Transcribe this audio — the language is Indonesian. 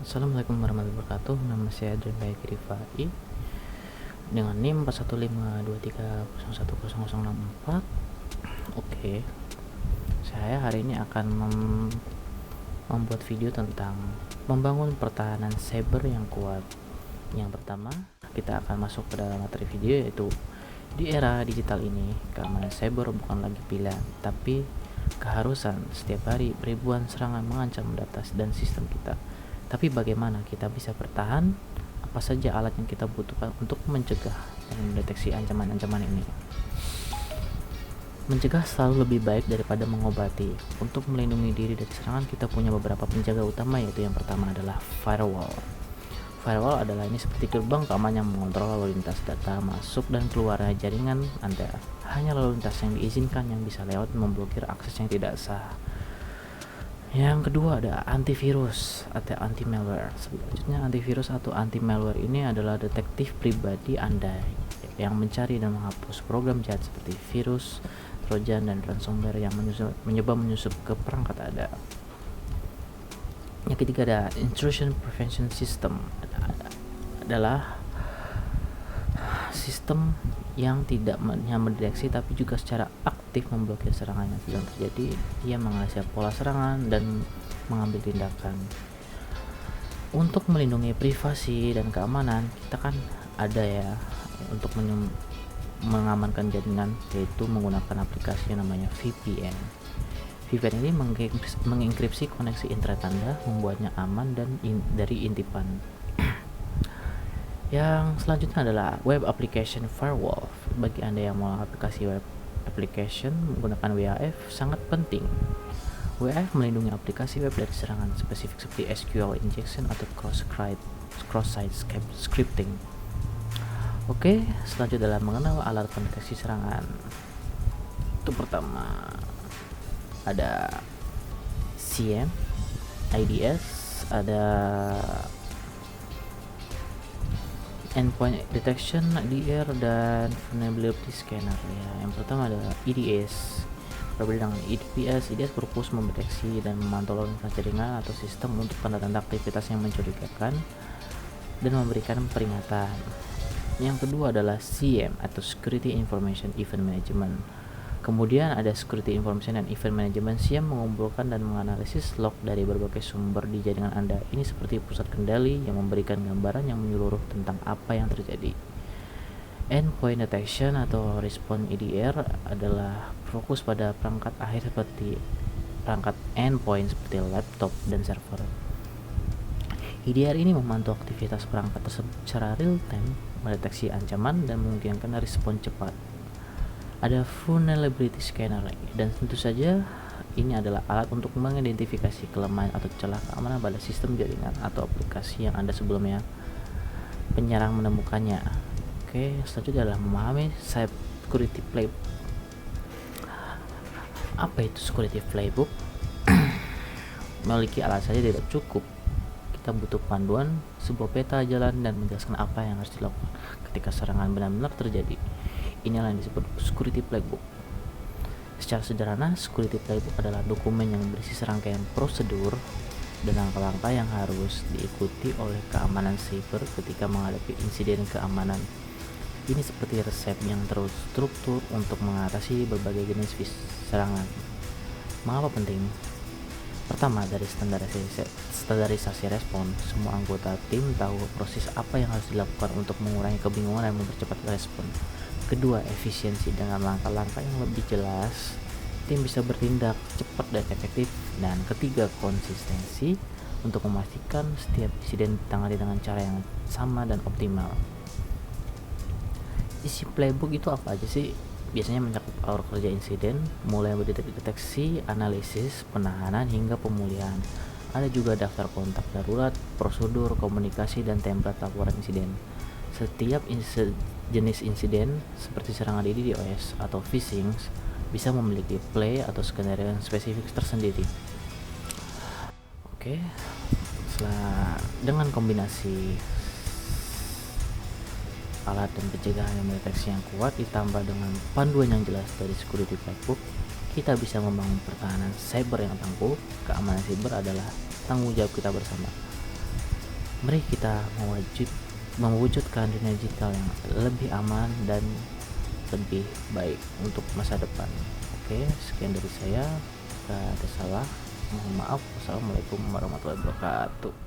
Assalamualaikum warahmatullahi wabarakatuh. Nama saya Adrian Baik Rifai dengan NIM 41530101064. Oke, saya hari ini akan membuat video tentang membangun pertahanan cyber yang kuat. Yang pertama, kita akan masuk ke dalam materi video, yaitu di era digital ini keamanan cyber bukan lagi pilihan, tapi keharusan. Setiap hari ribuan serangan mengancam data dan sistem kita. Tapi bagaimana kita bisa bertahan? Apa saja alat yang kita butuhkan untuk mencegah dan mendeteksi ancaman-ancaman ini? Mencegah selalu lebih baik daripada mengobati. Untuk melindungi diri dari serangan, kita punya beberapa penjaga utama, yaitu yang pertama adalah firewall. Firewall adalah ini seperti gerbang keamanan yang mengontrol lalu lintas data masuk dan keluarnya jaringan Anda. Hanya lalu lintas yang diizinkan yang bisa lewat, memblokir akses yang tidak sah. Yang kedua ada antivirus atau anti-malware. Selanjutnya, antivirus atau anti-malware ini adalah detektif pribadi Anda yang mencari dan menghapus program jahat seperti virus, trojan, dan ransomware yang mencoba menyusup ke perangkat Anda. Yang ketiga ada intrusion prevention system, adalah sistem yang tidak hanya mendeteksi tapi juga secara aktif memblokir serangan yang sedang terjadi. Ia menganalisa pola serangan dan mengambil tindakan. Untuk melindungi privasi dan keamanan, kita kan ada ya untuk mengamankan jaringan, yaitu menggunakan aplikasi yang namanya VPN. VPN ini mengenkripsi koneksi internet Anda, membuatnya aman dan dari intipan. Yang selanjutnya adalah web application firewall. Bagi Anda yang mau aplikasi web application menggunakan WAF sangat penting. WAF melindungi aplikasi web dari serangan spesifik seperti SQL injection atau cross-site scripting. Oke, selanjutnya adalah mengenal alat pendeteksi serangan. Itu pertama ada SIEM, IDS, ada endpoint detection, IDR, dan vulnerability scanner ya. Yang pertama adalah IDS. Berbeda dengan IDPS, IDS berfokus mendeteksi dan memantau lalu lintas jaringan atau sistem untuk tanda-tanda aktivitas yang mencurigakan dan memberikan peringatan. Yang kedua adalah SIEM atau Security Information Event Management. Kemudian ada Security Information and Event Management. SIEM mengumpulkan dan menganalisis log dari berbagai sumber di jaringan Anda. Ini seperti pusat kendali yang memberikan gambaran yang menyeluruh tentang apa yang terjadi. Endpoint Detection atau Response EDR adalah fokus pada perangkat akhir seperti perangkat endpoint seperti laptop dan server. EDR ini memantau aktivitas perangkat tersebut secara real time, mendeteksi ancaman dan memungkinkan respon cepat. Ada vulnerability scanner, dan tentu saja ini adalah alat untuk mengidentifikasi kelemahan atau celah keamanan pada sistem jaringan atau aplikasi yang Anda sebelumnya penyerang menemukannya. Oke, selanjutnya adalah memahami security playbook. Apa itu security playbook? Memiliki alat saja tidak cukup. Kita butuh panduan, sebuah peta jalan, dan menjelaskan apa yang harus dilakukan ketika serangan benar-benar terjadi. Inilah yang disebut security playbook. Secara sederhana, security playbook adalah dokumen yang berisi serangkaian prosedur dan langkah-langkah yang harus diikuti oleh keamanan cyber ketika menghadapi insiden keamanan. Ini seperti resep yang terstruktur untuk mengatasi berbagai jenis serangan. Mengapa penting? Pertama, dari standarisasi respon. Semua anggota tim tahu proses apa yang harus dilakukan untuk mengurangi kebingungan dan mempercepat respon. Kedua, efisiensi. Dengan langkah-langkah yang lebih jelas, tim bisa bertindak cepat dan efektif. Dan ketiga, konsistensi, untuk memastikan setiap insiden ditangani dengan cara yang sama dan optimal. Isi playbook itu apa aja sih? Biasanya mencakup alur kerja insiden, mulai dari deteksi, analisis, penahanan, hingga pemulihan. Ada juga daftar kontak darurat, prosedur, komunikasi, dan template laporan insiden. Setiap jenis insiden seperti serangan DDoS atau phishing bisa memiliki play atau skenario yang spesifik tersendiri. Oke, dengan kombinasi alat dan pencegahan yang mendeteksi yang kuat ditambah dengan panduan yang jelas dari security playbook, kita bisa membangun pertahanan cyber yang tangguh. Keamanan cyber adalah tanggung jawab kita bersama. Mari kita mewujudkan dunia digital yang lebih aman dan lebih baik untuk masa depan. Oke, sekian dari saya. Jika ada salah, mohon maaf. Wassalamualaikum warahmatullahi wabarakatuh.